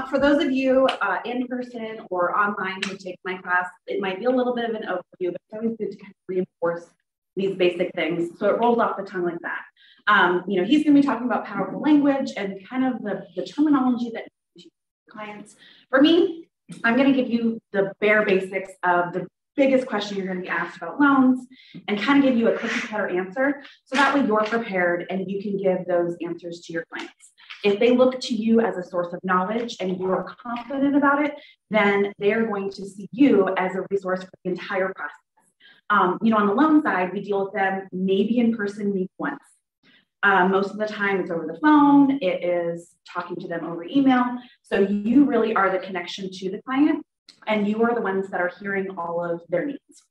For those of you in person or online who take my class, it might be a little bit of an overview, but it's always good to kind of reinforce these basic things. So it rolls off the tongue like that. He's going to be talking about powerful language and kind of the terminology that clients. For me, I'm going to give you the bare basics of the biggest question you're going to be asked about loans and kind of give you a cookie cutter answer. So that way you're prepared and you can give those answers to your clients. If they look to you as a source of knowledge and you are confident about it, then they're going to see you as a resource for the entire process. On the loan side, we deal with them maybe in person, maybe once. Most of the time it's over the phone, it is talking to them over email. So you really are the connection to the client and you are the ones that are hearing all of their needs.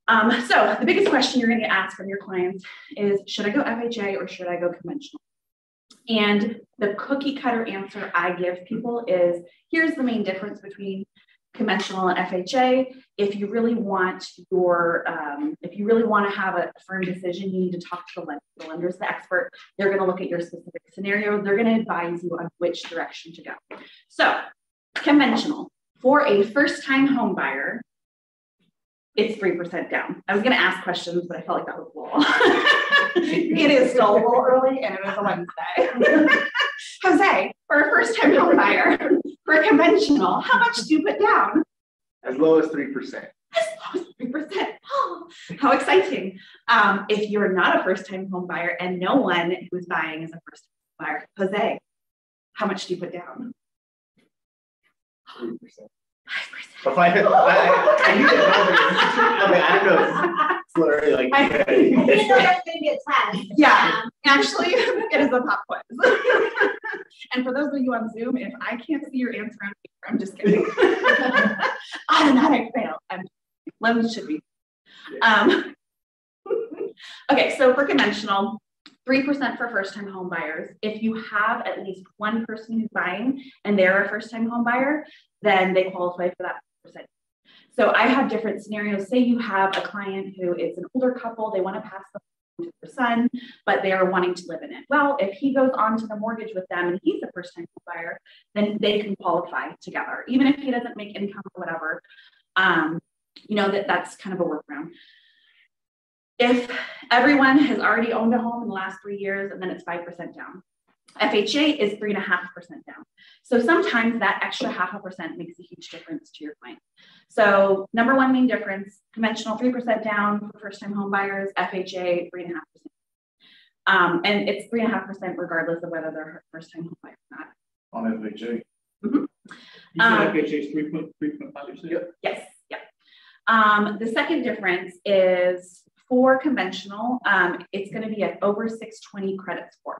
So the biggest question you're going to get asked from your clients is, should I go FHA or should I go conventional? And the cookie cutter answer I give people is, here's the main difference between conventional and FHA. If you really want to have a firm decision, you need to talk to the lender. The lender's the expert. They're going to look at your specific scenario. They're going to advise you on which direction to go. So conventional, for a first-time home buyer, it's 3% down. I was going to ask questions, but I felt like that was a little. It is still a little early, and it is a Wednesday. Jose, for a first-time home buyer, for conventional, how much do you put down? As low as 3%. As low as 3%. Oh, how exciting. If you're not a first-time home buyer and no one who's buying is a first-time buyer, Jose, how much do you put down? 3%. 5%. I knew that. I don't know. It's literally like. I think that's going to be a test. Yeah, actually, it is a pop quiz. And for those of you on Zoom, if I can't see your answer on paper, I'm just kidding. Automatic fail. Loans should be. Okay, so for conventional, 3% for first-time home buyers. If you have at least one person who's buying and they're a first-time home buyer, then they qualify for that percent. So I have different scenarios. Say you have a client who is an older couple, they want to pass the home to their son, but they are wanting to live in it. Well, if he goes on to the mortgage with them and he's a first-time home buyer, then they can qualify together, even if he doesn't make income or whatever. That's kind of a workaround. If everyone has already owned a home in the last 3 years, and then it's 5% down. FHA is 3.5% down. So sometimes that extra 0.5% makes a huge difference to your client. So number one main difference, conventional 3% down for first-time home buyers, FHA 3.5%. And it's 3.5% regardless of whether they're first-time home buyers or not. On FHA. Mm-hmm. You said FHA is 3.5%? Yes, yeah. The second difference is for conventional, it's going to be at over 620 credit score.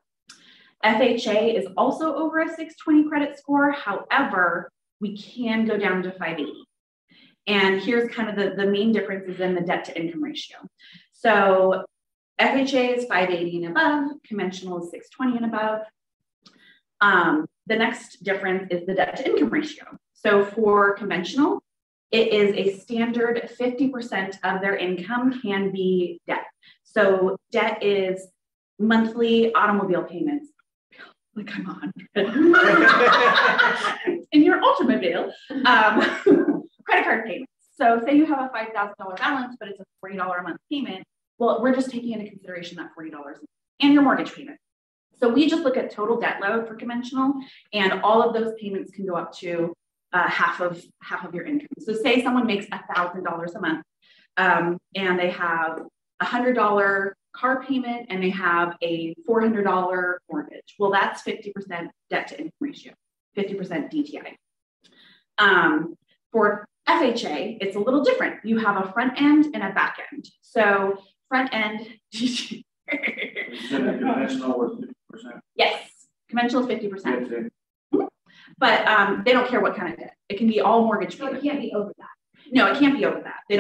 FHA is also over a 620 credit score. However, we can go down to 580. And here's kind of the main differences in the debt to income ratio. So FHA is 580 and above, conventional is 620 and above. The next difference is the debt to income ratio. So for conventional, it is a standard 50% of their income can be debt. So debt is monthly automobile payments. Like I'm on in your automobile, credit card payments. So say you have a $5,000 balance, but it's a $40 a month payment. Well, we're just taking into consideration that $40 and your mortgage payment. So we just look at total debt load for conventional, and all of those payments can go up to half of your income. So say someone makes $1,000 a month, and they have $100 car payment and they have a $400 mortgage. Well, that's 50% debt to income ratio, 50% DTI. For FHA, it's a little different. You have a front end and a back end. So front end. Conventional was 50%. Yes, conventional is 50%. But they don't care what kind of debt. It can be all mortgage payment. So it can't be over that. No, it can't be over that. They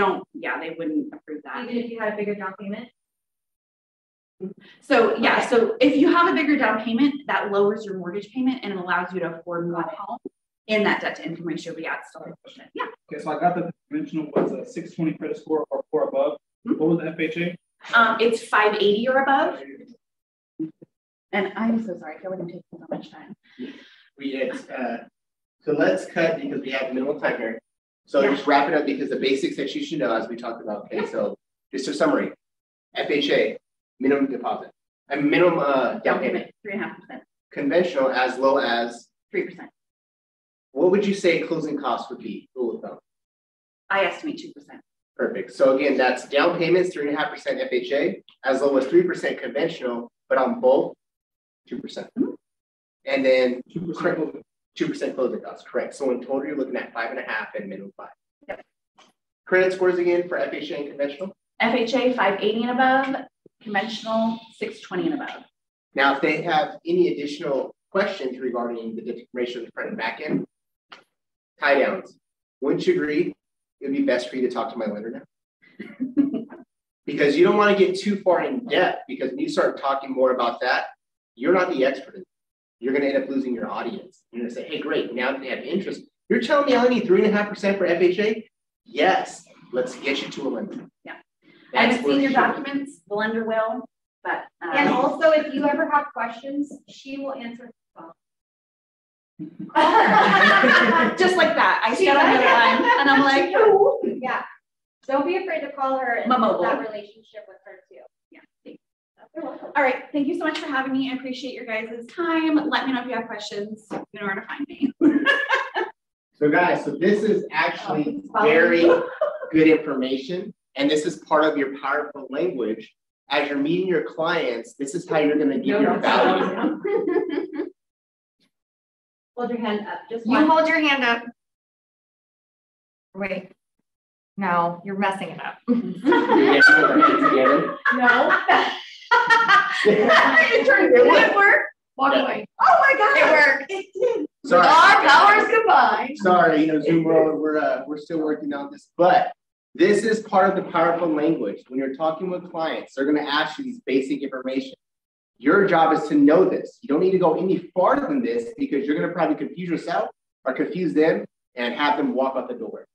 wouldn't approve that. Even if you had a bigger down payment? So yeah, so if you have a bigger down payment, that lowers your mortgage payment and it allows you to afford more home in that debt to income ratio, but yeah, it's still 50%. Yeah. Okay, so I got the conventional was a 620 credit score or above. Mm-hmm. What was the FHA? It's 580 or above. And I'm so sorry, I feel like I'm taking so much time. So let's cut because we have minimal time here. So just wrap it up because the basics that you should know as we talked about. Okay, so just a summary. FHA, minimum deposit. A minimum down payment. 3.5%. Conventional as low as 3%. What would you say closing costs would be? Rule of thumb. I estimate 2%. Perfect. So again, that's down payments, 3.5% FHA, as low as 3% conventional, but on both, 2%. Mm-hmm. And then 2% closing costs, correct. So in total, you're looking at 5.5 and minimum 5. Yep. Credit scores again for FHA and conventional? FHA 580 and above, conventional 620 and above. Now, if they have any additional questions regarding the different ratio of the front and back end, tie downs. Wouldn't you agree it would be best for you to talk to my lender now? Because you don't want to get too far in depth, because when you start talking more about that, you're not the expert. You're going to end up losing your audience. You're going to say, hey, great, now that they have interest, you're telling me I only need 3.5% for FHA? Yes, let's get you to a lender. Yeah. I haven't seen your documents, the lender will, but. And also, if you ever have questions, she will answer the phone. Just like that. I stay on the other line and I'm like, oh. Yeah. Don't be afraid to call her and build that relationship with her too. Yeah. Thanks. You're welcome. All right. Thank you so much for having me. I appreciate your guys' time. Let me know if you have questions. You know where to find me. So guys, so this is actually very good information. And this is part of your powerful language. As you're meeting your clients, this is how you're going to give your value. Hold your hand up. Just you hold your hand up. Wait. No, you're messing it up. Yes, together. No. Did it work? Walk away. Oh my God. It worked. It did. Sorry. Our powers combined. Sorry, you know, Zoom world, we're still working on this, but this is part of the powerful language. When you're talking with clients, they're going to ask you these basic information. Your job is to know this. You don't need to go any farther than this, because you're going to probably confuse yourself or confuse them and have them walk out the door.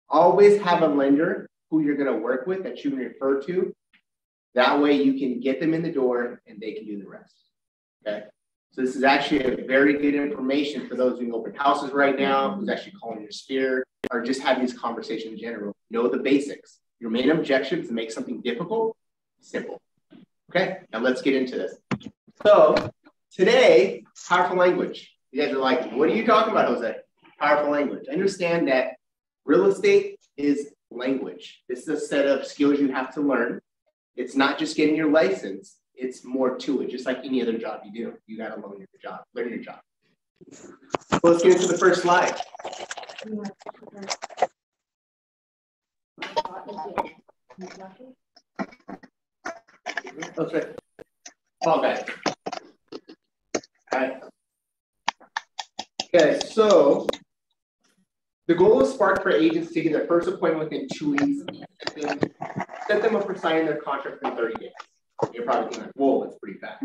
Always have a lender who you're going to work with that you can refer to. That way you can get them in the door and they can do the rest. Okay. So this is actually a very good information for those doing open houses right now, who's actually calling your sphere, or just having this conversation in general. Know the basics. Your main objective is to make something difficult simple. Okay, now let's get into this. So today, powerful language. You guys are like, what are you talking about, Jose? Powerful language. Understand that real estate is language. This is a set of skills you have to learn. It's not just getting your license. It's more to it, just like any other job you do. You got to learn your job. So let's get into the first slide. Okay. Fall back. All right. Okay, so the goal is Spark for agents to get their first appointment within 2 weeks. Set them up for signing their contract in 30 days. You're probably thinking, like, whoa, that's pretty fast.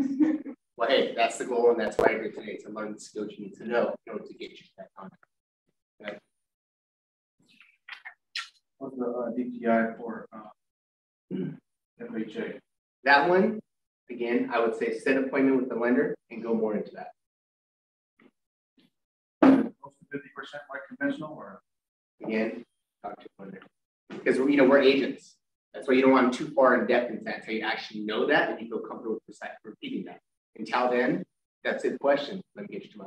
Well, hey, that's the goal, and that's why you're here today, to learn the skills you need to know in order to get you to that contract. Okay. What's the DTI for FHA? That one, again, I would say set an appointment with the lender and go more into that. Close to 50% like conventional, or again, talk to the lender. Because we're agents. That's why you don't want too far in depth into that until you actually know that and you feel comfortable with repeating that. Until then, that's it. Question. Let me get you to my.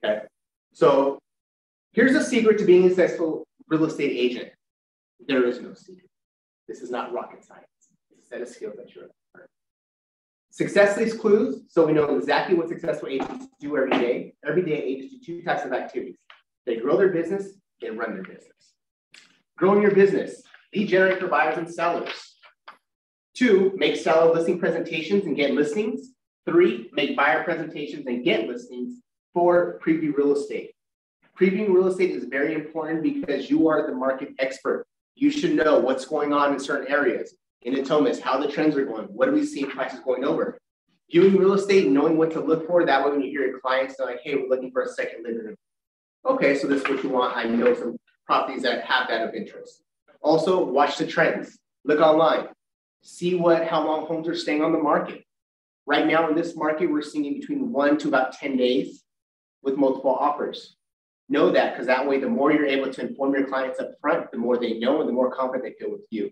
Okay. So here's a secret to being a successful real estate agent. There is no secret. This is not rocket science. It's a set of skills that you're learning. Success leaves clues, so we know exactly what successful agents do every day. Every day, agents do 2 types of activities. They grow their business, they run their business. Growing your business, lead generate for buyers and sellers. 2, make seller listing presentations and get listings. 3, make buyer presentations and get listings. 4, preview real estate. Previewing real estate is very important because you are the market expert. You should know what's going on in certain areas. In Natomas, how the trends are going. What do we see prices going over? Viewing real estate and knowing what to look for. That way when you hear your clients, they're like, hey, we're looking for a second living room. Okay, so this is what you want. I know some properties that have that of interest. Also, watch the trends. Look online. See how long homes are staying on the market. Right now in this market, we're seeing in between 1 to about 10 days. with multiple offers. Know that, because that way, the more you're able to inform your clients up front, the more they know and the more confident they feel with you.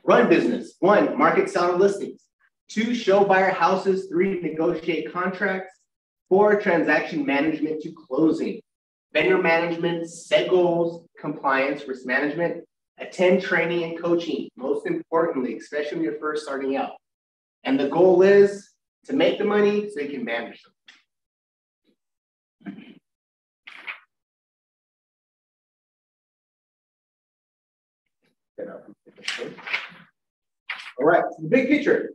Run business. 1, market seller listings. 2, show buyer houses. 3, negotiate contracts. 4, transaction management to closing. Vendor management, set goals, compliance, risk management. Attend training and coaching, most importantly, especially when you're first starting out. And the goal is to make the money so you can manage them. All right, so the big picture.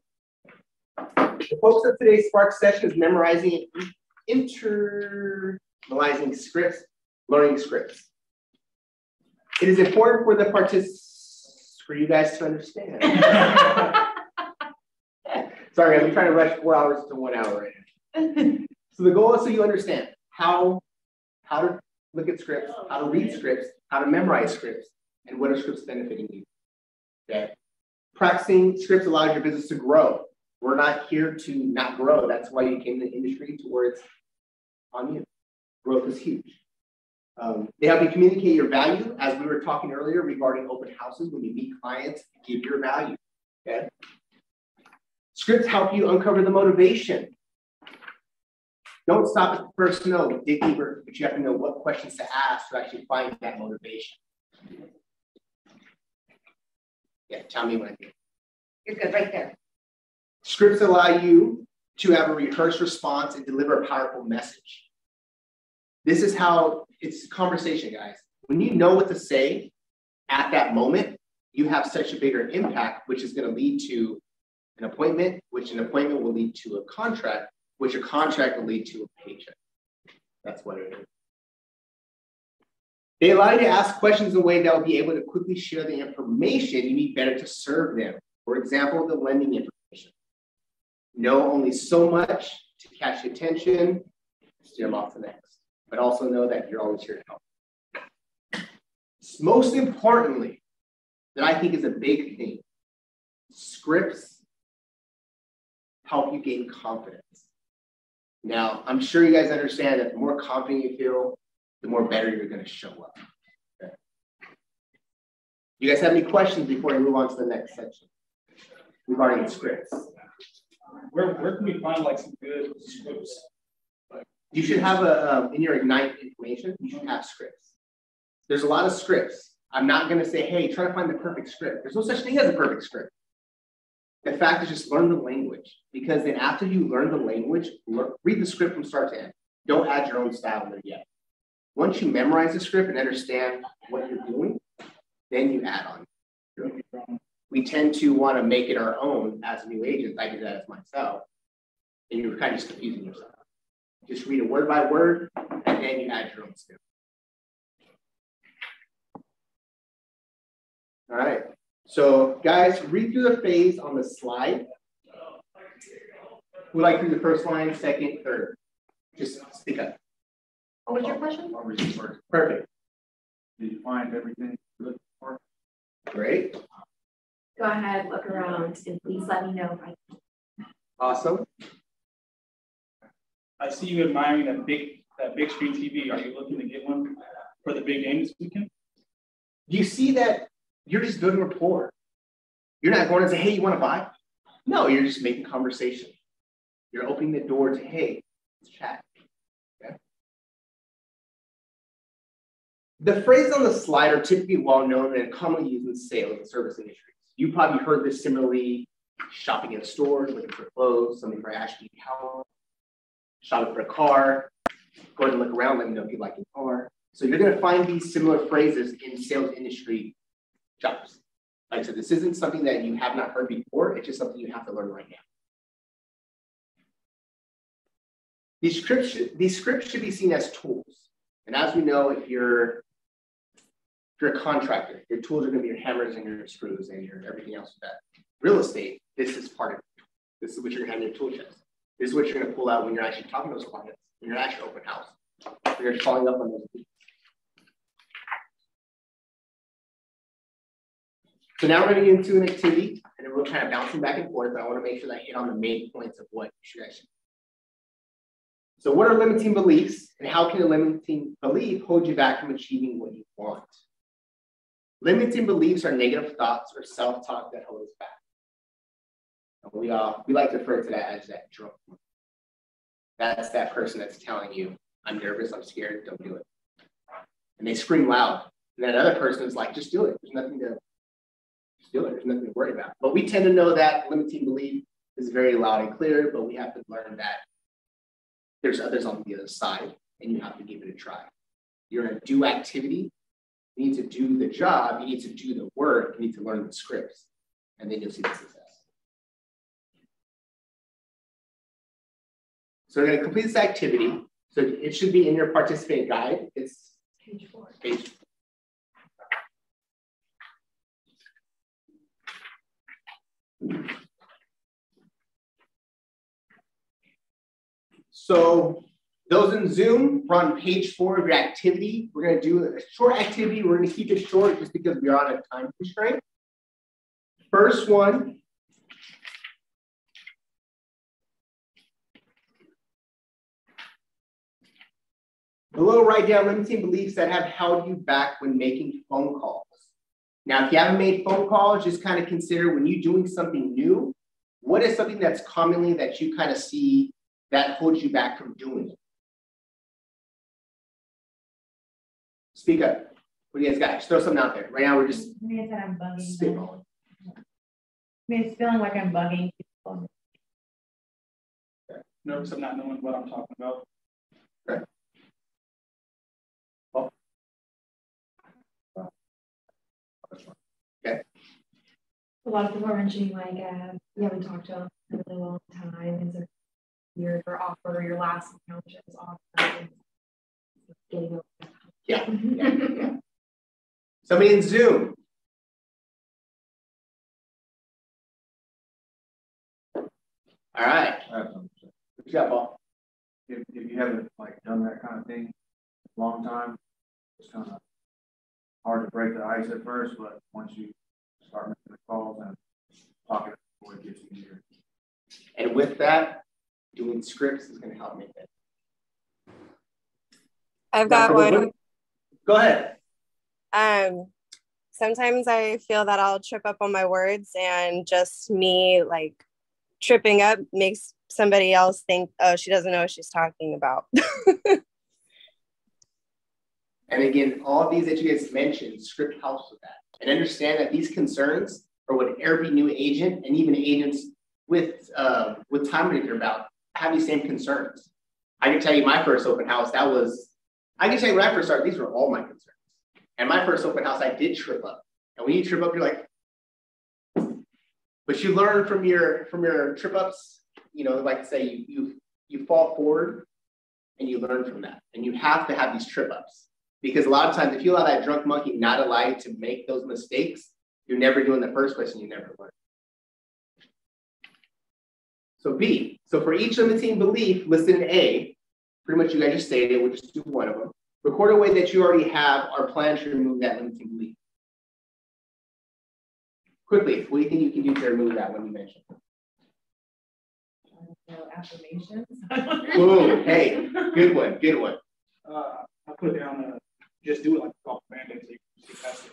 The focus of today's Spark session is memorizing and internalizing scripts, learning scripts. It is important for you guys to understand. Sorry, I'm trying to rush 4 hours to 1 hour right now. So the goal is so you understand how to look at scripts, how to read scripts, how to memorize scripts, and what are scripts benefiting you. Okay. Practicing scripts allows your business to grow. We're not here to not grow. That's why you came to the industry, to where it's on you. Growth is huge. They help you communicate your value, as we were talking earlier regarding open houses. When you meet clients, give your value. Okay. Scripts help you uncover the motivation. Don't stop at the first no, dig deeper, but you have to know what questions to ask to actually find that motivation. Yeah, tell me when I do. You're good, right there. Scripts allow you to have a rehearsed response and deliver a powerful message. This is how it's conversation, guys. When you know what to say at that moment, you have such a bigger impact, which is going to lead to an appointment, which an appointment will lead to a contract, which a contract will lead to a paycheck. That's what it is. They allow you to ask questions in a way that will be able to quickly share the information you need better to serve them. For example, the lending information. Know only so much to catch your attention, steer them off to the next. But also know that you're always here to help. Most importantly, that I think is a big thing, scripts help you gain confidence. Now, I'm sure you guys understand that the more confident you feel, the more better you're going to show up. Okay. You guys have any questions before we move on to the next section regarding scripts? Where can we find like some good scripts? You should have in your Ignite information, you should have scripts. There's a lot of scripts. I'm not going to say, hey, try to find the perfect script. There's no such thing as a perfect script. The fact is just learn the language, because then after you learn the language, read the script from start to end. Don't add your own style there yet. Once you memorize the script and understand what you're doing, then you add on. We tend to want to make it our own as new agents. I do that as myself. And you're kind of just confusing yourself. Just read it word by word, and then you add your own skill. All right. So, guys, read through the phase on the slide. Who like through the first line, second, third? Just speak up. What was your question? I'll read first. Perfect. Did you find everything you're looking for? Great. Go ahead, look around, and please let me know if I can. Awesome. I see you admiring that big screen TV. Are you looking to get one for the big game this weekend? Do you see that you're just building rapport? You're not going to say, hey, you want to buy? No, you're just making conversation. You're opening the door to, hey, let's chat. Okay? The phrases on the slide are typically well known and commonly used in sales and service industries. You probably heard this similarly: shopping in stores, looking for clothes, something for Ashley Cow, shopping for a car, go ahead and look around, let me know if you like your car. So you're going to find these similar phrases in sales industry jobs. Like I said, this isn't something that you have not heard before. It's just something you have to learn right now. These scripts should be seen as tools. And as we know, if you're a contractor, your tools are going to be your hammers and your screws and your everything else with that. Real estate, this is part of it. This is what you're going to have in your tool chest. This is what you're going to pull out when you're actually talking to those clients, when you're actually open house, when you're following up on those people. So now we're going to get into an activity, and then we're kind of bouncing back and forth, but I want to make sure that I hit on the main points of what you should actually. So what are limiting beliefs, and how can a limiting belief hold you back from achieving what you want? Limiting beliefs are negative thoughts or self-talk that hold us back. And we like to refer to that as that drunk. That's that person that's telling you, I'm nervous, I'm scared, don't do it. And they scream loud. And that other person is like, just do it. There's nothing to do it. There's nothing to worry about. But we tend to know that limiting belief is very loud and clear, but we have to learn that there's others on the other side, and you have to give it a try. You're in a do activity. You need to do the job. You need to do the work. You need to learn the scripts, and then you'll see the success. So we're going to complete this activity. So it should be in your participant guide. It's Page 4. Page 4. So those in Zoom, we're on page 4 of your activity. We're going to do a short activity. We're going to keep it short just because we are on a time constraint. First one. Below, write down limiting beliefs that have held you back when making phone calls. Now, if you haven't made phone calls, just kind of consider when you're doing something new, what is something that's commonly that you kind of see that holds you back from doing it? Speak up. What do you guys got? Just throw something out there. Right now, we're just I'm bugging. spitballing. It's feeling like I'm bugging people. Nervous of not knowing what I'm talking about. Okay. Oh. Okay. A lot of people are mentioning like you haven't talked to them in a really long time, and so your offer, your last encounter is awkward. Getting over that. Yeah. Somebody in Zoom. All right. Good job, Paul. If you haven't like done that kind of thing a long time, it's kind of hard to break the ice at first, but once you start making the calls and talking, it gets easier. And with that, doing scripts is going to help make that. I've got one. Go ahead. Sometimes I feel that I'll trip up on my words, and just me like tripping up makes somebody else think, oh, she doesn't know what she's talking about. And again, all these that you guys mentioned, script helps with that. And understand that these concerns are what every new agent and even agents with time to hear about have these same concerns. I can tell you my first open house, I can tell you when I first started, these were all my concerns. And my first open house, I did trip up. And when you trip up, you're like, but you learn from your trip ups, you know, like I say, you fall forward and you learn from that. And you have to have these trip ups. Because a lot of times, if you allow that drunk monkey not allow you to make those mistakes, you're never doing the first place and you never learn. So B, so for each limiting belief listed in A, pretty much you guys just stated, we'll just do one of them. Record a way that you already have or plan to remove that limiting belief. Quickly, what do you think you can do to remove that one you mentioned? Affirmations. Ooh, hey, good one, good one. I put down just do it like a Band-Aid so you can see past it.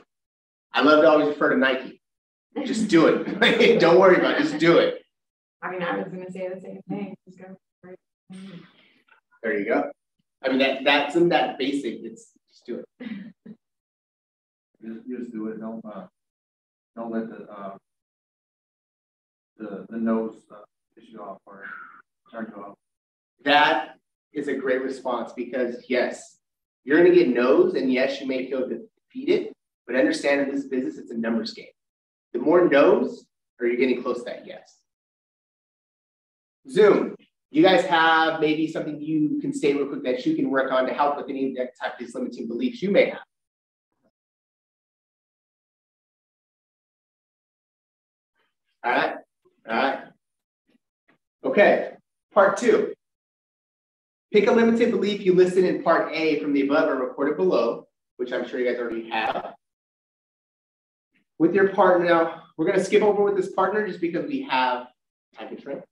I love to always refer to Nike. Just do it. Don't worry about it, just do it. I mean, I was going to say the same thing. Just go for it. There you go. I mean, that's in that basic, it's just do it. Just do it. Don't let the nose piss you off or turn you off. That is a great response because yes, you're going to get no's, and yes, you may feel defeated, but understand in this business, it's a numbers game. The more no's, or you're getting close to that yes. Zoom, you guys have maybe something you can say real quick that you can work on to help with any of the type of these limiting beliefs you may have. All right. Okay, part 2. Pick a limited belief you listed in part A from the above and record it below, which I'm sure you guys already have. With your partner, now we're going to skip over with this partner just because we have time constraint.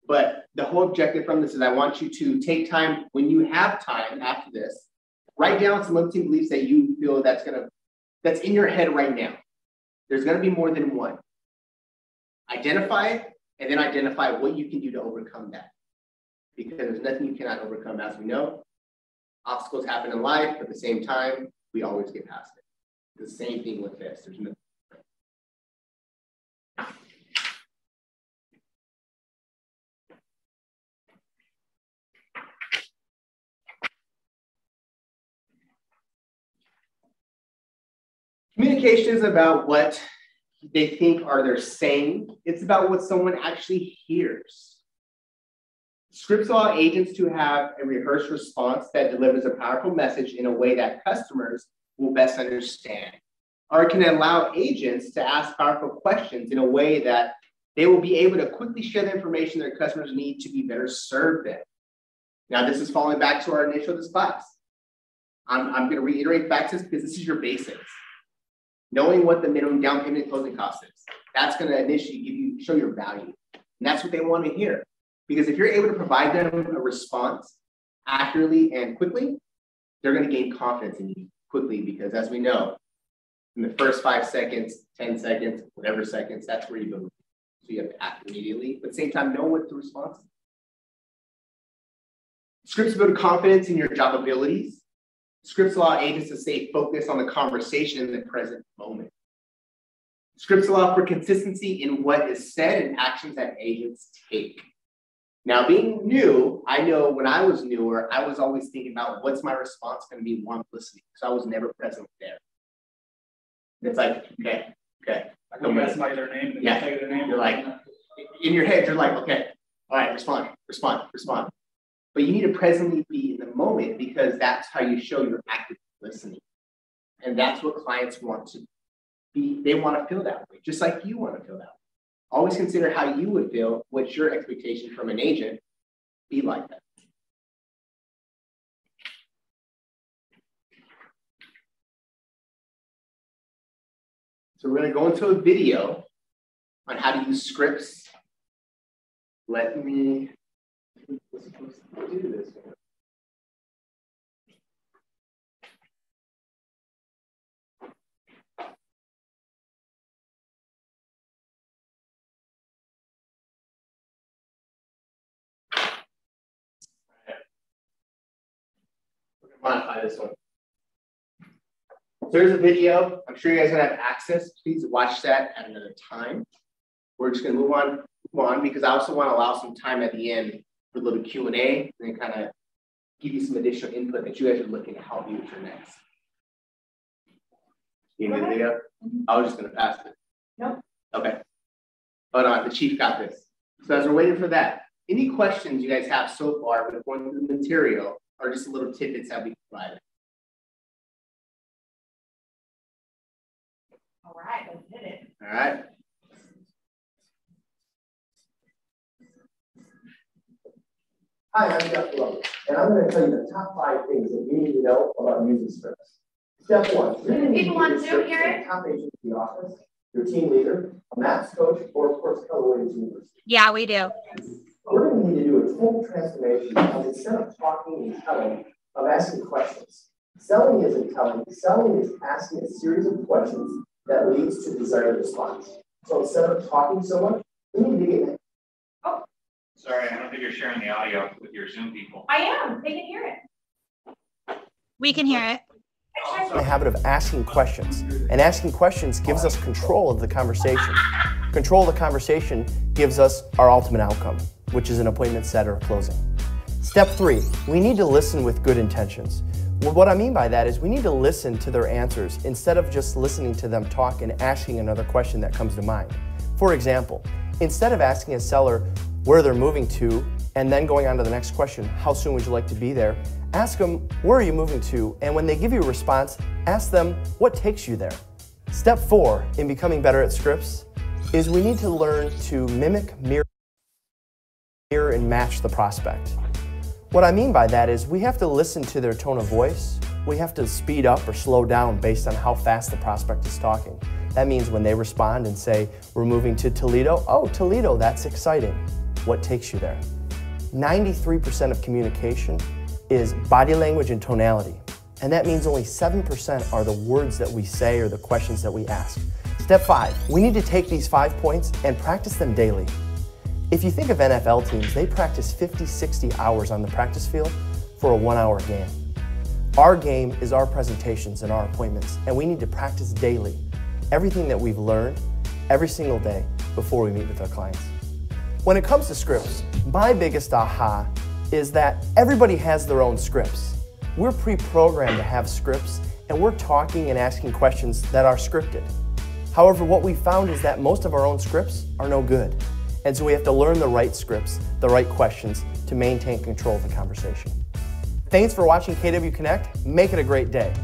But the whole objective from this is I want you to take time, when you have time after this, write down some limiting beliefs that you feel that's in your head right now. There's gonna be more than one. Identify it, and then identify what you can do to overcome that. Because there's nothing you cannot overcome, as we know. Obstacles happen in life, but at the same time, we always get past it. The same thing with this. There's no. Communication is about what they think are they're saying. It's about what someone actually hears. Scripts allow agents to have a rehearsed response that delivers a powerful message in a way that customers will best understand. Or it can allow agents to ask powerful questions in a way that they will be able to quickly share the information their customers need to be better served in. Now, this is falling back to our initial of this class. I'm going to reiterate back to this because this is your basics. Knowing what the minimum down payment and closing cost is. That's going to initially show your value. And that's what they want to hear. Because if you're able to provide them a response accurately and quickly, they're going to gain confidence in you quickly. Because as we know, in the first 5 seconds, 10 seconds, whatever seconds, that's where you go. So you have to act immediately. But at the same time, know what the response is. Scripts build confidence in your job abilities. Scripts allow agents to stay focused on the conversation in the present moment. Scripts allow for consistency in what is said and actions that agents take. Now, being new, I know when I was newer, I was always thinking about what's my response going to be while I'm listening, because I was never present there. It's like, okay. I go ask somebody their name, and yeah. tell you their name. You're like, in your head, you're like, okay, all right, respond. But you need to presently be in the moment because that's how you show you're active listening. And that's what clients want to be. They want to feel that way, just like you want to feel that way. Always consider how you would feel. What's your expectation from an agent? Be like that. So we're going to go into a video on how to use scripts. Let me supposed to do this. We're going to modify this one. So there's a video. I'm sure you guys are going to have access. Please watch that at another time. We're just going to move on because I also want to allow some time at the end for a little Q&A and then kind of give you some additional input that you guys are looking at how to use your next. You need the video? I was just going to pass it. Nope. Okay. Hold on. The chief got this. So as we're waiting for that, any questions you guys have so far with going through the material or just a little tidbits that we provided? All right, let's hit it. All right. Hi, I'm Jeff Lowe, and I'm going to tell you the top 5 things that you need to know about using scripts. Step 1. Do people want to hear it? Top agent in the office, your team leader, a maths coach, or of course, Keller Williams University. Yeah, we do. We're going to need to do a total transformation of instead of talking and telling, of asking questions. Selling isn't telling. Selling is asking a series of questions that leads to desired response. So instead of talking so much, we need to get Sorry, I don't think you're sharing the audio with your Zoom people. I am. They can hear it. We can hear it. The habit of asking questions, and asking questions gives us control of the conversation. Control of the conversation gives us our ultimate outcome, which is an appointment set or a closing. Step 3, we need to listen with good intentions. Well, what I mean by that is we need to listen to their answers instead of just listening to them talk and asking another question that comes to mind. For example, instead of asking a seller where they're moving to and then going on to the next question, how soon would you like to be there? Ask them, where are you moving to? And when they give you a response, ask them, what takes you there? Step 4 in becoming better at scripts is we need to learn to mimic, mirror, and match the prospect. What I mean by that is we have to listen to their tone of voice. We have to speed up or slow down based on how fast the prospect is talking. That means when they respond and say, we're moving to Toledo, oh, Toledo, that's exciting. what takes you there. 93% of communication is body language and tonality. And that means only 7% are the words that we say or the questions that we ask. Step 5, we need to take these 5 points and practice them daily. If you think of NFL teams, they practice 50, 60 hours on the practice field for a 1-hour game. Our game is our presentations and our appointments, and we need to practice daily everything that we've learned every single day before we meet with our clients. When it comes to scripts, my biggest aha is that everybody has their own scripts. We're pre-programmed to have scripts, and we're talking and asking questions that are scripted. However, what we found is that most of our own scripts are no good. And so we have to learn the right scripts, the right questions to maintain control of the conversation. Thanks for watching KW Connect. Make it a great day.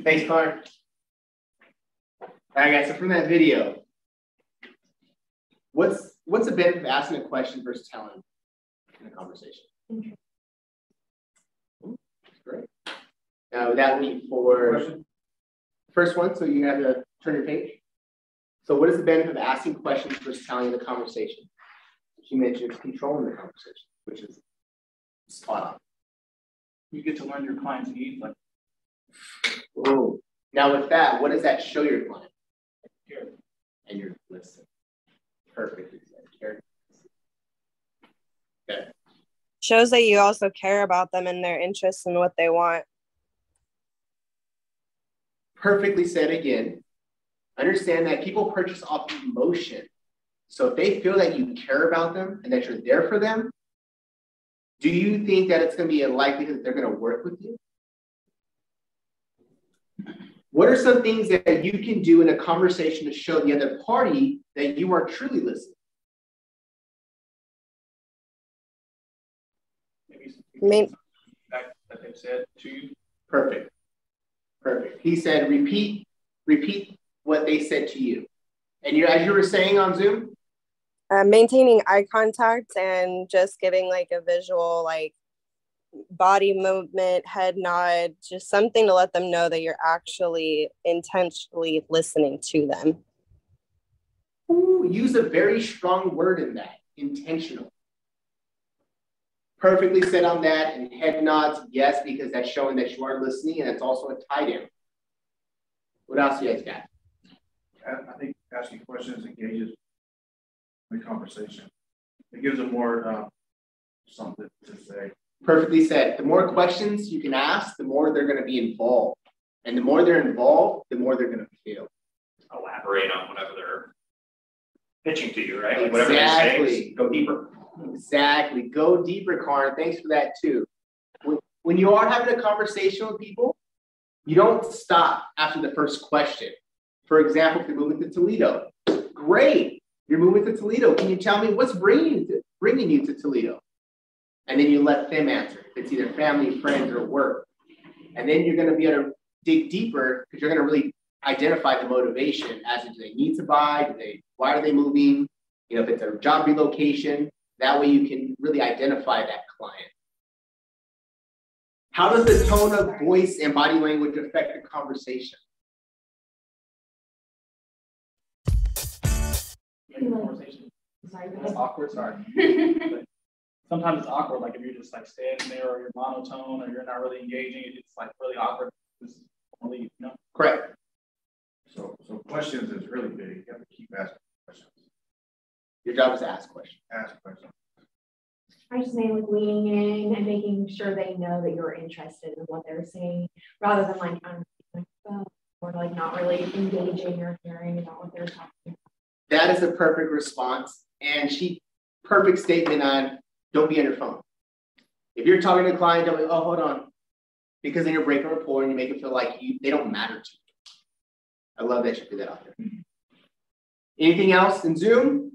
Thanks, Connor. All right, guys, so from that video, what's the benefit of asking a question versus telling in a conversation? Great. Now, that would be for first one, so you have to turn your page. So what is the benefit of asking questions versus telling the conversation? She mentioned controlling the conversation, which is spot on. You get to learn your client's needs. Like, oh, now with that, what does that show your client? Care. And you're listening. Perfect. Care. Okay. Shows that you also care about them and their interests and what they want. Perfectly said again. Understand that people purchase off emotion. So if they feel that you care about them and that you're there for them, do you think that it's going to be a likelihood that they're going to work with you? What are some things that you can do in a conversation to show the other party that you are truly listening? Maybe that they've said to you. Perfect. Perfect. He said, repeat what they said to you. And you, as you were saying on Zoom? Maintaining eye contact and just giving like a visual, like body movement, head nod, just something to let them know that you're actually intentionally listening to them. Ooh, use a very strong word in that, intentional. Perfectly said on that, and head nods, yes, because that's showing that you are listening, and it's also a tie down. What else do you guys got? I think asking questions engages the conversation. It gives them more something to say. Perfectly said. The more questions you can ask, the more they're going to be involved. And the more they're involved, the more they're going to feel. Elaborate on whatever they're pitching to you, right? Like Exactly. whatever they say, go deeper. Exactly. Go deeper, Connor. Thanks for that, too. When you are having a conversation with people, you don't stop after the first question. For example, if you're moving to Toledo, great. You're moving to Toledo. Can you tell me what's bringing you to Toledo? And then you let them answer. If it's either family, friends, or work. And then you're going to be able to dig deeper because you're going to really identify the motivation as in, do they need to buy? Why are they moving? You know, if it's a job relocation, that way you can really identify that client. How does the tone of voice and body language affect the conversation? It's awkward, sorry. Sometimes it's awkward, like if you're just like standing there or you're monotone or you're not really engaging, it's like really awkward. You know? Correct. So questions is really big. You have to keep asking questions. Your job is to ask questions. Ask questions. I just mean like leaning in and making sure they know that you're interested in what they're saying, rather than like or like not really engaging or caring about what they're talking about. That is a perfect response, and perfect statement on don't be on your phone. If you're talking to a client, don't be, oh, hold on, because then you're breaking rapport and you make it feel like they don't matter to you. I love that you put that out there. Anything else in Zoom?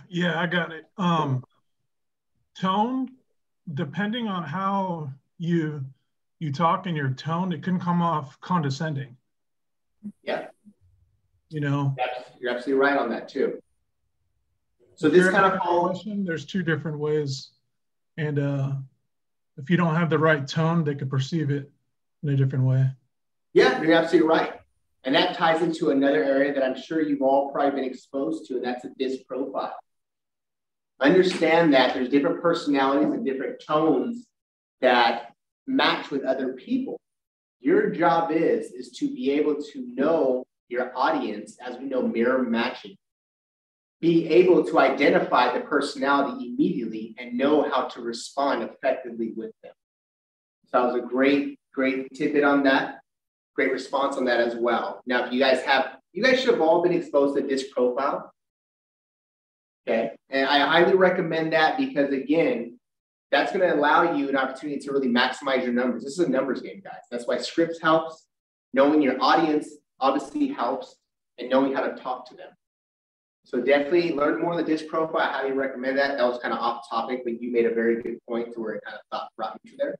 Yeah, I got it. Tone, depending on how you talk in your tone, it can come off condescending. Yeah. You know, you're absolutely right on that too. So this kind of falls. There's two different ways, and if you don't have the right tone, they could perceive it in a different way. Yeah, you're absolutely right. And that ties into another area that I'm sure you've all probably been exposed to, and that's a DISC profile. Understand that there's different personalities and different tones that match with other people. Your job is to be able to know your audience, as we know, mirror matching. Be able to identify the personality immediately and know how to respond effectively with them. So that was a great tidbit on that. Great response on that as well. Now, if you guys should have all been exposed to DISC profile. Okay, and I highly recommend that because again, that's going to allow you an opportunity to really maximize your numbers. This is a numbers game, guys. That's why scripts helps. Knowing your audience obviously helps, and knowing how to talk to them. So definitely learn more of the DISC profile. I highly recommend that. That was kind of off topic, but you made a very good point to where it kind of brought me to there.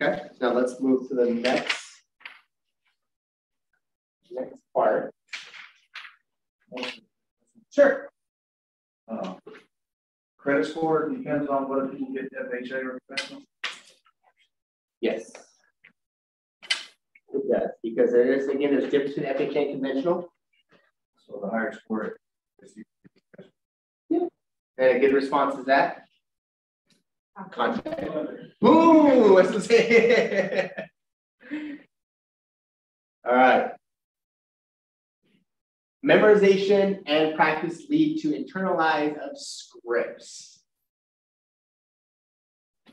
Okay, now let's move to the next part. Sure. Credit score depends on whether people get FHA or professional. Yes. It does, because there's difference between FHA and conventional. So the higher score is yeah. And a good response is that? Contact. Ooh, what's the say? All right. Memorization and practice lead to internalize of scripts.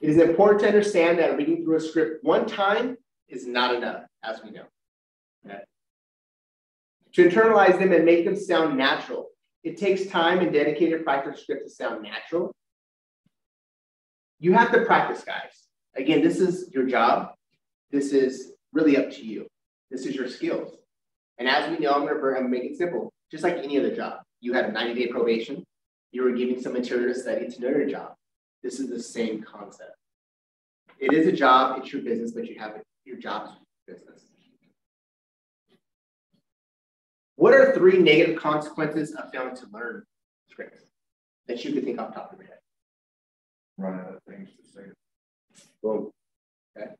It is important to understand that reading through a script one time is not enough, as we know. Okay. To internalize them and make them sound natural, it takes time and dedicated practice for script to sound natural. You have to practice, guys. Again, this is your job. This is really up to you. This is your skills. And as we know, I'm going to make it simple. Just like any other job, you had a 90-day probation. You were giving some material to study to know your job. This is the same concept. It is a job, it's your business, but you have your job's business. What are 3 negative consequences of failing to learn scripts that you could think off the top of your head? Run out of things to say. Boom. Okay.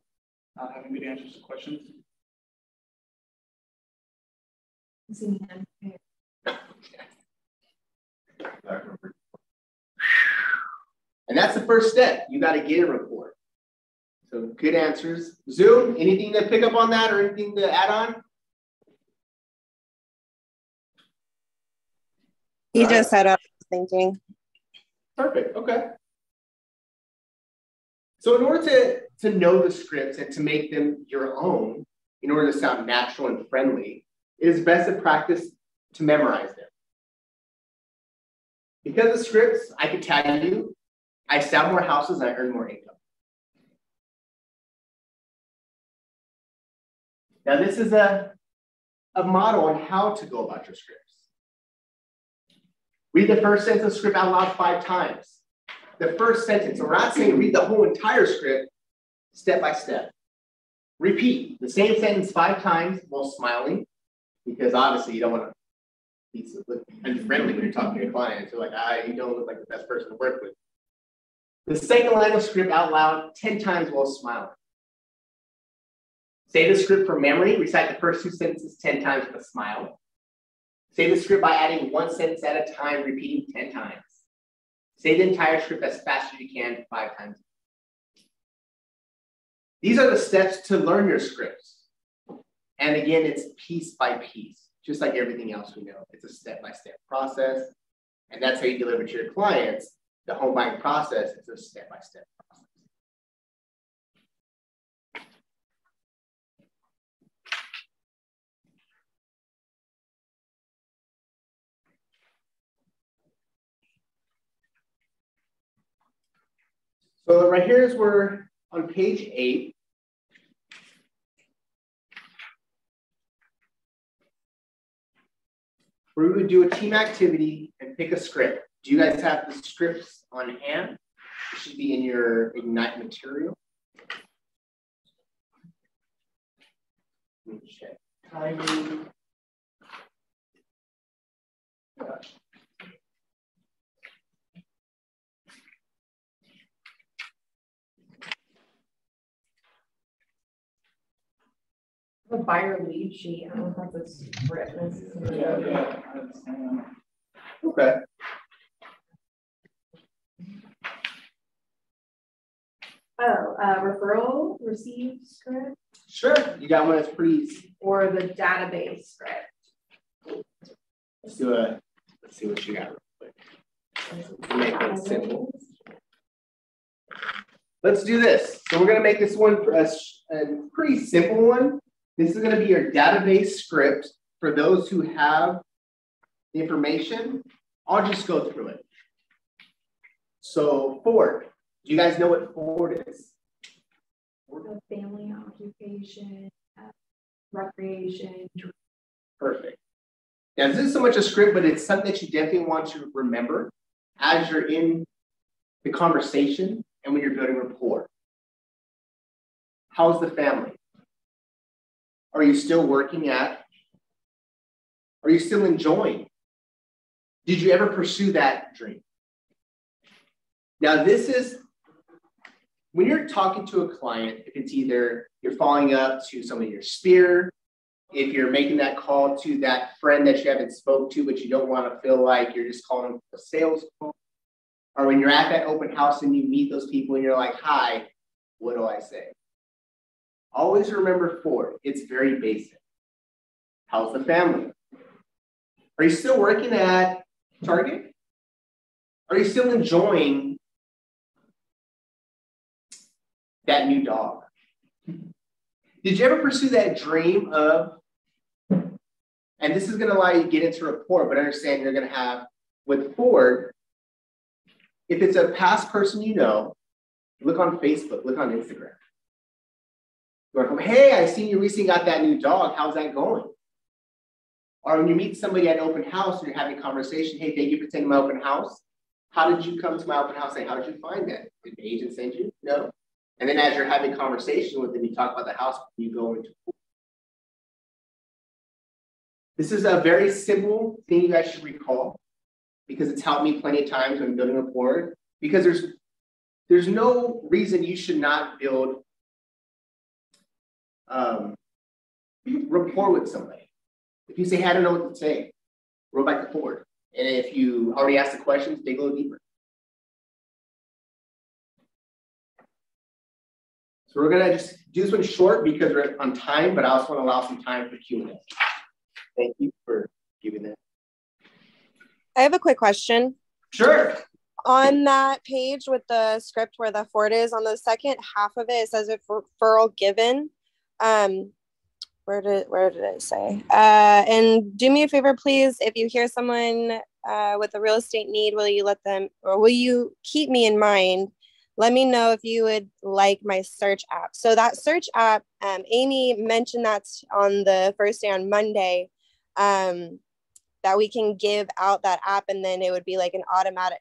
Not having good answers to questions. And that's the first step. You got to get a report. So good answers. Zoom, anything to pick up on that or anything to add on? He just said I was thinking. Perfect. Okay. So in order to know the scripts and to make them your own, in order to sound natural and friendly, it is best to practice to memorize them. Because of scripts, I can tell you, I sell more houses and I earn more income. Now, this is a model on how to go about your scripts. Read the first sentence of the script out loud 5 times. The first sentence. We're not saying read the whole entire script step by step. Repeat the same sentence 5 times while smiling, because obviously you don't want to be unfriendly when you're talking to your clients. You're like, you don't look like the best person to work with. The second line of script out loud 10 times while smiling. Say the script from memory. Recite the first 2 sentences 10 times with a smile. Say the script by adding 1 sentence at a time, repeating 10 times. Say the entire script as fast as you can 5 times. These are the steps to learn your scripts. And again, it's piece by piece, just like everything else we know. It's a step-by-step process. And that's how you deliver to your clients. The home buying process is a step-by-step process. So right here is where on page 8, we would do a team activity and pick a script. Do you guys have the scripts on hand? It should be in your Ignite material. Let me check timing. buyer lead sheet. I don't know if that's a script. Yeah, I understand. Okay. Oh, referral received script Sure. You got one that's pretty. or the database script. Let's see what you got real quick. Make it simple. Let's do this. So we're going to make this one a pretty simple one. This is going to be your database script for those who have the information. I'll just go through it. So Ford. Do you guys know what Ford is? Family, occupation, recreation. Perfect. Now, this isn't so much a script, but it's something that you definitely want to remember as you're in the conversation and when you're building rapport. How's the family? Are you still working at? Are you still enjoying? Did you ever pursue that dream? Now, this is when you're talking to a client, if it's either you're following up to some of your sphere, if you're making that call to that friend that you haven't spoke to, but you don't want to feel like you're just calling them a sales call, or when you're at that open house and you meet those people and you're like, hi, what do I say? Always remember Ford. It's very basic. How's the family? Are you still working at Target? Are you still enjoying that new dog? Did you ever pursue that dream of, and this is going to allow you to get into rapport, but understand you're going to have with Ford, if it's a past person you know, look on Facebook, look on Instagram. You're like, hey, I seen you recently got that new dog. How's that going? Or when you meet somebody at an open house and you're having a conversation, hey, thank you for taking my open house. How did you come to my open house? Hey, how did you find that? Did the agent send you? No. And then as you're having conversation with them, you talk about the house, you go into. This is a very simple thing you guys should recall because it's helped me plenty of times when building rapport. Because there's no reason you should not build rapport with somebody. If you say, hey, I don't know what to say, roll back to Ford. And if you already asked the questions, dig a little deeper. So we're gonna just do this one short because we're on time, but I also want to allow some time for Q&A. Thank you for giving that. I have a quick question. Sure. On that page with the script where the Ford is, on the second half of it, it says if referral given. Where did it say? And do me a favor, please. If you hear someone with a real estate need, will you keep me in mind? Let me know if you would like my search app. So that search app, Amy mentioned that on the first day on Monday, that we can give out that app and then it would be like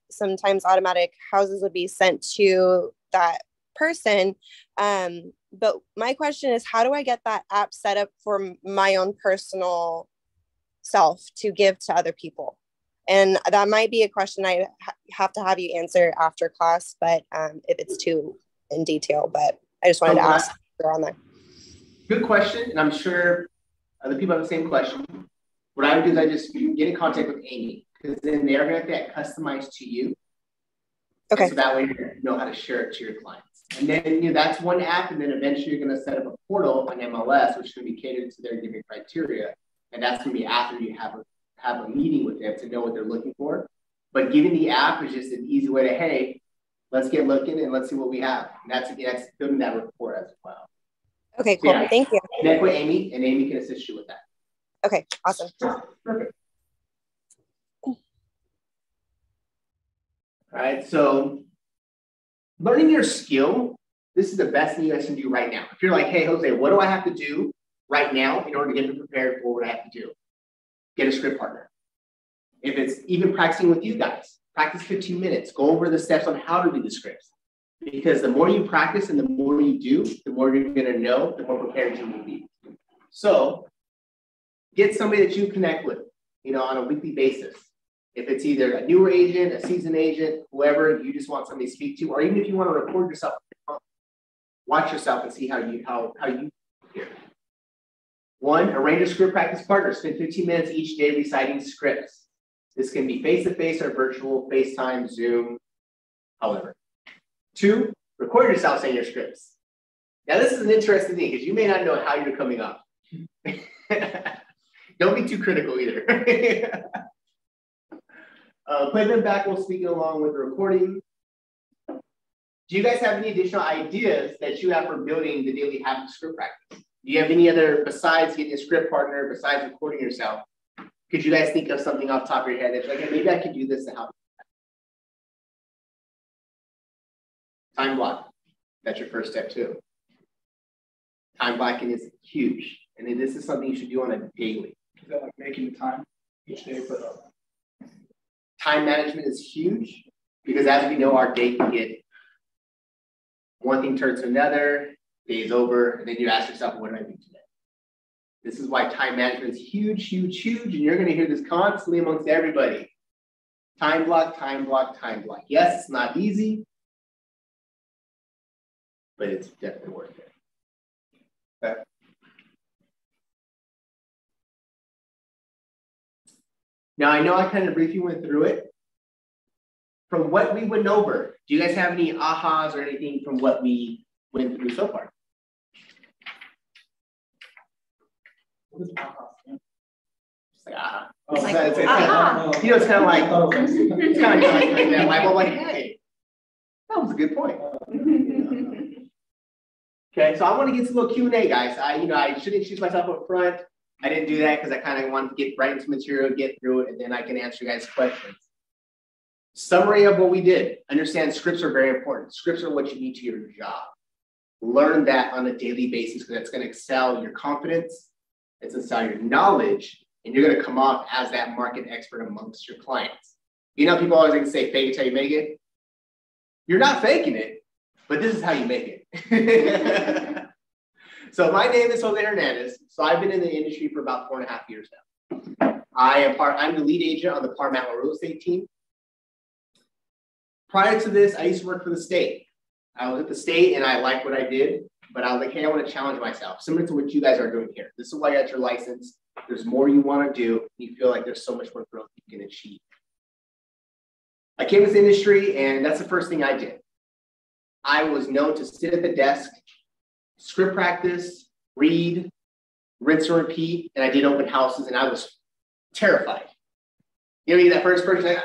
sometimes automatic houses would be sent to that person. But my question is, how do I get that app set up for my own personal self to give to other people? And that might be a question I have to have you answer after class, but if it's too in detail, but I just wanted to ask if you're on there. Good question. And I'm sure other people have the same question. What I would do is I just get in contact with Amy because then they're going to get customized to you. Okay. And so that way you know how to share it to your clients. And then that's one app. And then eventually you're going to set up a portal on MLS, which is going to be catered to their given criteria. And that's going to be after you have a meeting with them to know what they're looking for. But giving the app is just an easy way to, hey, let's get looking and let's see what we have. And that's building that rapport as well. Okay, cool. So yeah, thank you. Connect with Amy, and Amy can assist you with that. Okay, awesome. Perfect. All right, so learning your skill, this is the best thing you guys can do right now. If you're like, hey, Jose, what do I have to do right now in order to get me prepared for what I have to do? Get a script partner. If it's even practicing with you guys, practice 15 minutes. Go over the steps on how to do the scripts. Because the more you practice and the more you do, the more you're going to know, the more prepared you will be. So get somebody that you connect with, on a weekly basis. If it's either a newer agent, a seasoned agent, whoever you just want somebody to speak to, or even if you want to record yourself, watch yourself and see how you hear. 1, arrange a script practice partner. Spend 15 minutes each day reciting scripts. This can be face-to-face or virtual, FaceTime, Zoom, however. 2, record yourself saying your scripts. Now, this is an interesting thing because you may not know how you're coming up. Don't be too critical either. Play them back while speaking along with the recording. Do you guys have any additional ideas that you have for building the daily habit of script practice? Do you have any other, besides getting a script partner, besides recording yourself? Could you guys think of something off the top of your head that's like, hey, maybe I could do this to help? Time block. That's your first step too. Time blocking is huge. And this is something you should do on a daily. Is that like making time each day for the time management is huge because as we know, our day can get one thing turns to another, day's over, and then you ask yourself, what did I do today? This is why time management is huge, huge, huge. And you're going to hear this constantly amongst everybody. Time block, time block, time block. Yes, it's not easy, but it's definitely worth it. Okay. Now, I know I kind of briefly went through it. From what we went over, do you guys have any ahas or anything from what we went through so far? what is aha? Just like aha. Oh, like, It's aha. you know, it's kind of like, it's kind of like that. Like, well, like, hey, that was a good point. Okay, so I want to get to a little Q&A, guys. I should introduce myself up front. I didn't do that because I kind of wanted to get right into material, get through it, and then I can answer you guys' questions. Summary of what we did. Understand scripts are very important. Scripts are what you need to your job. Learn that on a daily basis because that's going to excel your confidence, it's going to excel your knowledge, and you're going to come off as that market expert amongst your clients. You know, people always like to say, fake it till you make it. You're not faking it, but this is how you make it. So my name is Jose Hernandez. So I've been in the industry for about 4.5 years now. I'm the lead agent on the Parma real estate team. Prior to this, I used to work for the state. I was at the state and I liked what I did, but I was like, hey, I want to challenge myself, similar to what you guys are doing here. This is why you got your license. There's more you want to do. You feel like there's so much more growth you can achieve. I came to this industry and that's the first thing I did. I was known to sit at the desk, script practice, read, rinse and repeat, and I did open houses and I was terrified. You know, that first person,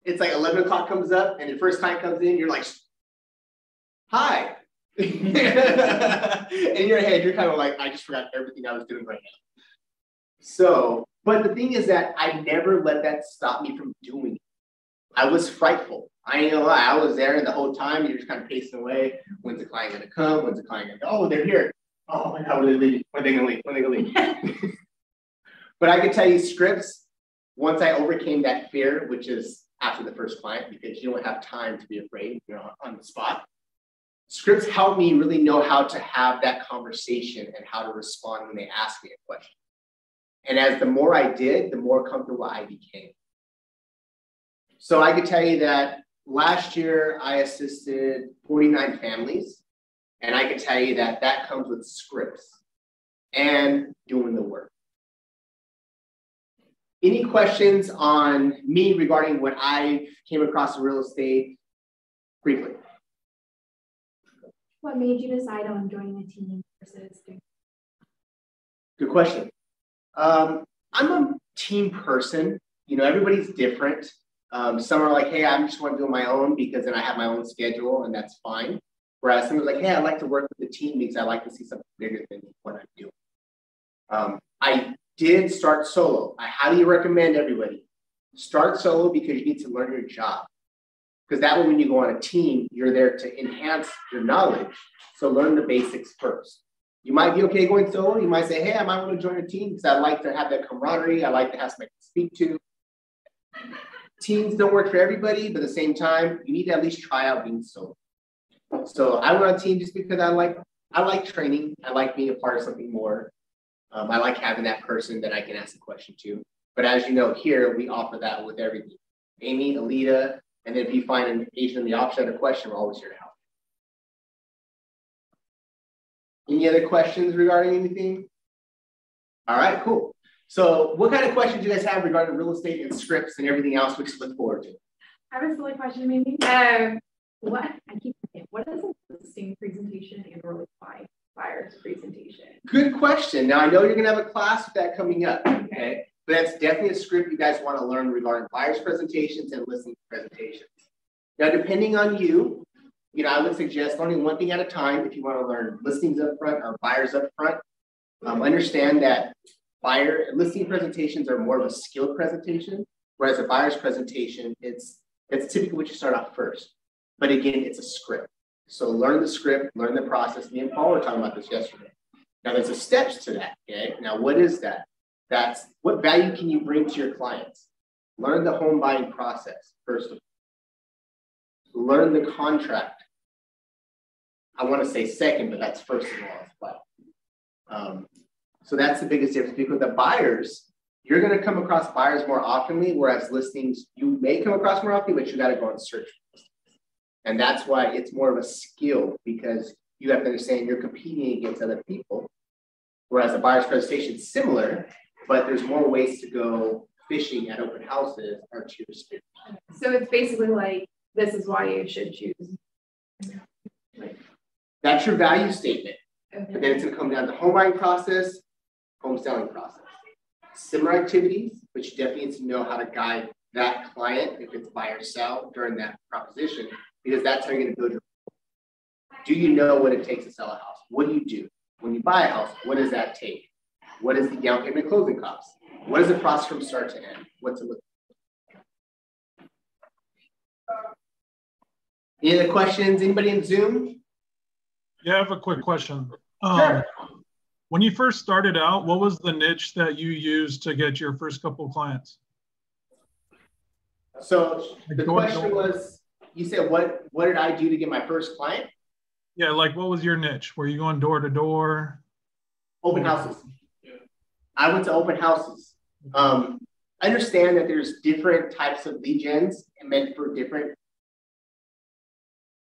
it's like 11 o'clock comes up and the first time comes in, you're like, hi. In your head, you're kind of like, I just forgot everything I was doing right now. So, but the thing is that I never let that stop me from doing it. I was frightful. I ain't gonna lie, I was there and the whole time you're just kind of pacing away. When's the client gonna come? When's the client gonna go? Oh, they're here. Oh my God, when are they leaving? When are they gonna leave? When are they gonna leave? But I can tell you scripts, once I overcame that fear, which is after the first client, because you don't have time to be afraid, you're on the spot. Scripts help me really know how to have that conversation and how to respond when they ask me a question. And as the more I did, the more comfortable I became. So I could tell you that last year I assisted 49 families, and I could tell you that that comes with scripts and doing the work. Any questions on me regarding what I came across in real estate briefly? What made you decide on joining a team versus doing? Good question. I'm a team person. You know, everybody's different. Some are like, hey, I just want to do my own because then I have my own schedule and that's fine. Whereas some are like, hey, I like to work with the team because I like to see something bigger than what I'm doing. I did start solo. I highly recommend everybody start solo because you need to learn your job. Because that way when you go on a team, you're there to enhance your knowledge. So learn the basics first. You might be okay going solo. You might say, hey, I might want to join a team because I like to have that camaraderie. I like to have somebody to speak to. Teams don't work for everybody, but at the same time, you need to at least try out being solo. So I went on a team just because I like training. I like being a part of something more. I like having that person that I can ask a question to. But as you know, here we offer that with everything. Amy, Alita, and then if you find an agent in the office that has a question, we're always here to help. Any other questions regarding anything? All right, cool. So what kind of questions do you guys have regarding real estate and scripts and everything else we look forward to? I have a silly question, maybe. What is a listing presentation and or like buyer's presentation? Good question. Now I know you're gonna have a class with that coming up, okay? But that's definitely a script you guys want to learn regarding buyer's presentations and listing presentations. Now, depending on you, I would suggest learning one thing at a time if you want to learn listings up front or buyers up front. Understand that listing presentations are more of a skill presentation, whereas a buyer's presentation, it's typically what you start off first. But again, it's a script. So learn the script, learn the process. Me and Paul were talking about this yesterday. Now there's steps to that, okay? Now what is that? That's what value can you bring to your clients? Learn the home buying process, first of all. Learn the contract. I want to say second, but that's first of all as well. So that's the biggest difference, because the buyers, you're going to come across buyers more oftenly, whereas listings, you may come across more often, but you got to go and search for listings. And that's why it's more of a skill, because you have to understand you're competing against other people. Whereas a buyer's presentation is similar, but there's more ways to go fishing at open houses or to your spirit. So it's basically like, this is why you should choose. That's your value statement. Okay. But then it's going to come down to home buying process, home selling process. Similar activities, but you definitely need to know how to guide that client, if it's buy or sell, during that proposition, because that's how you're going to build your. Do you know what it takes to sell a house? What do you do? When you buy a house, what does that take? What is the down payment closing costs? What is the process from start to end? What's it look like? Any other questions? Anybody in Zoom? Yeah, I have a quick question. Sure. When you first started out, what was the niche that you used to get your first couple of clients? So the question was, you said, what did I do to get my first client? Yeah, like what was your niche? Were you going door to door? Open houses. I went to open houses. Understand that there's different types of lead gens and meant for different.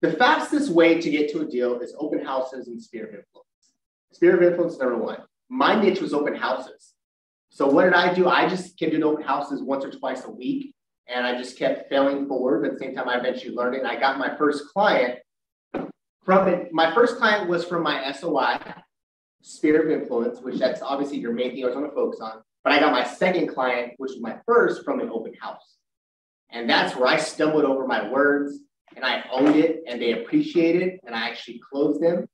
The fastest way to get to a deal is open houses and sphere of influence. Sphere of influence is number one. My niche was open houses. So what did I do? I just kept doing open houses once or twice a week, and I just kept failing forward. But at the same time, I eventually learned it. And I got my first client from it. My first client was from my SOI, sphere of influence, which that's obviously your main thing I was going to focus on. But I got my second client, which was my first, from an open house. And that's where I stumbled over my words, and I owned it, and they appreciated it, and I actually closed them.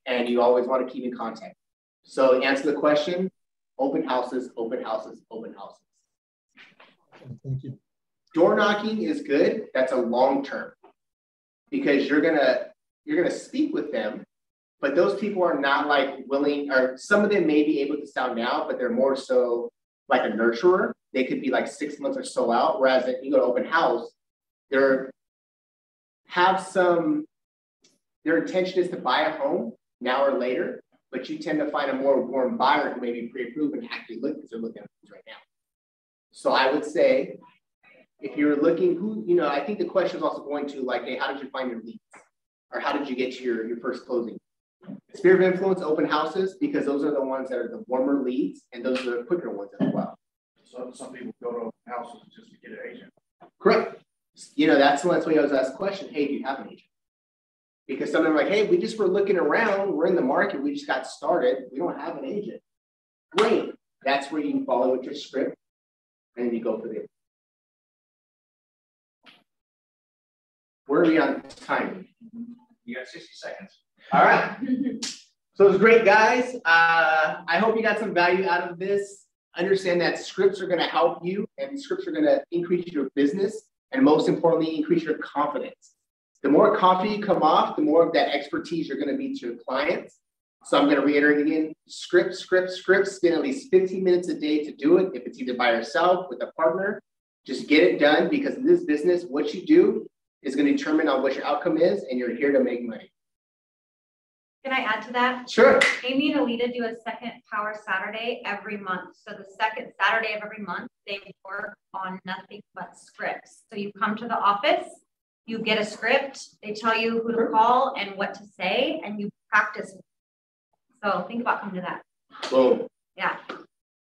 And you always want to keep in contact. So to answer the question, open houses, open houses, open houses. Thank you. Door knocking is good. That's a long term, because you're gonna speak with them, but those people are not like willing, or some of them may be able to sound out, but they're more so like a nurturer. They could be like 6 months or so out. Whereas if you go to open house, their intention is to buy a home now or later, but you tend to find a more warm buyer who may be pre-approved and actually look, because they're looking at things right now. So I would say, if you're looking, I think the question is also going to like, hey, how did you find your leads? Or how did you get to your first closing? Sphere of influence, open houses, because those are the ones that are the warmer leads, and those are the quicker ones as well. So some people go to open houses just to get an agent. Correct. That's why I always ask the question, hey, do you have an agent? Because some of them are like, hey, we just were looking around, we're in the market, we just got started, we don't have an agent. Great. That's where you can follow with your script, and then you go for the. Where are we on time? You got 60 seconds. All right. So it was great, guys. I hope you got some value out of this. Understand that scripts are going to help you, and scripts are going to increase your business, and most importantly, increase your confidence. The more confident you come off, the more of that expertise you're going to be to your clients. So I'm going to reiterate again, script. Spend at least 15 minutes a day to do it. If it's either by yourself, with a partner, just get it done, because in this business, what you do is going to determine on what your outcome is, and you're here to make money. Can I add to that? Sure. Amy and Alita do a second Power Saturday every month. So the second Saturday of every month, they work on nothing but scripts. So you come to the office, you get a script, they tell you who to call and what to say, and you practice. So think about coming to that. Boom. Yeah.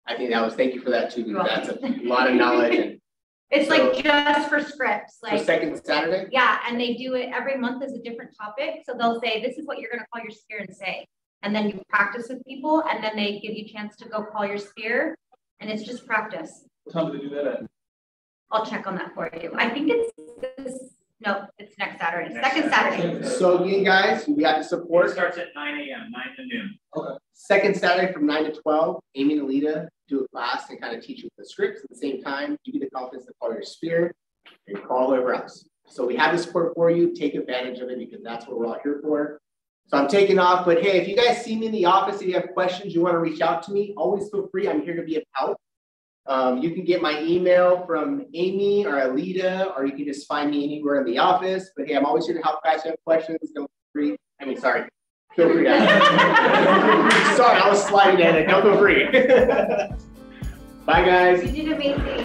I think thank you for that too, because that's a lot of knowledge. And it's like just for scripts. Like second Saturday? Yeah, and they do it every month as a different topic. So they'll say, this is what you're going to call your sphere and say. And then you practice with people, and then they give you a chance to go call your sphere. And it's just practice. What time do they do that at? I'll check on that for you. I think it's next Saturday. Second Saturday. So you guys, we have to support. It starts at 9 a.m., 9 to noon. Okay. Second Saturday from 9 to 12, Amy and Alita do a class and kind of teach you the scripts at the same time. You get the confidence to call your sphere and call whoever else. So we have the support for you. Take advantage of it because that's what we're all here for. So I'm taking off, but hey, if you guys see me in the office, if you have questions, you want to reach out to me, always feel free. I'm here to be of help. You can get my email from Amy or Alita, or you can just find me anywhere in the office. But hey, I'm always here to help guys who have questions. Don't feel free. Feel free to ask. Sorry, I was sliding in it. Don't feel free. Bye, guys. You did amazing.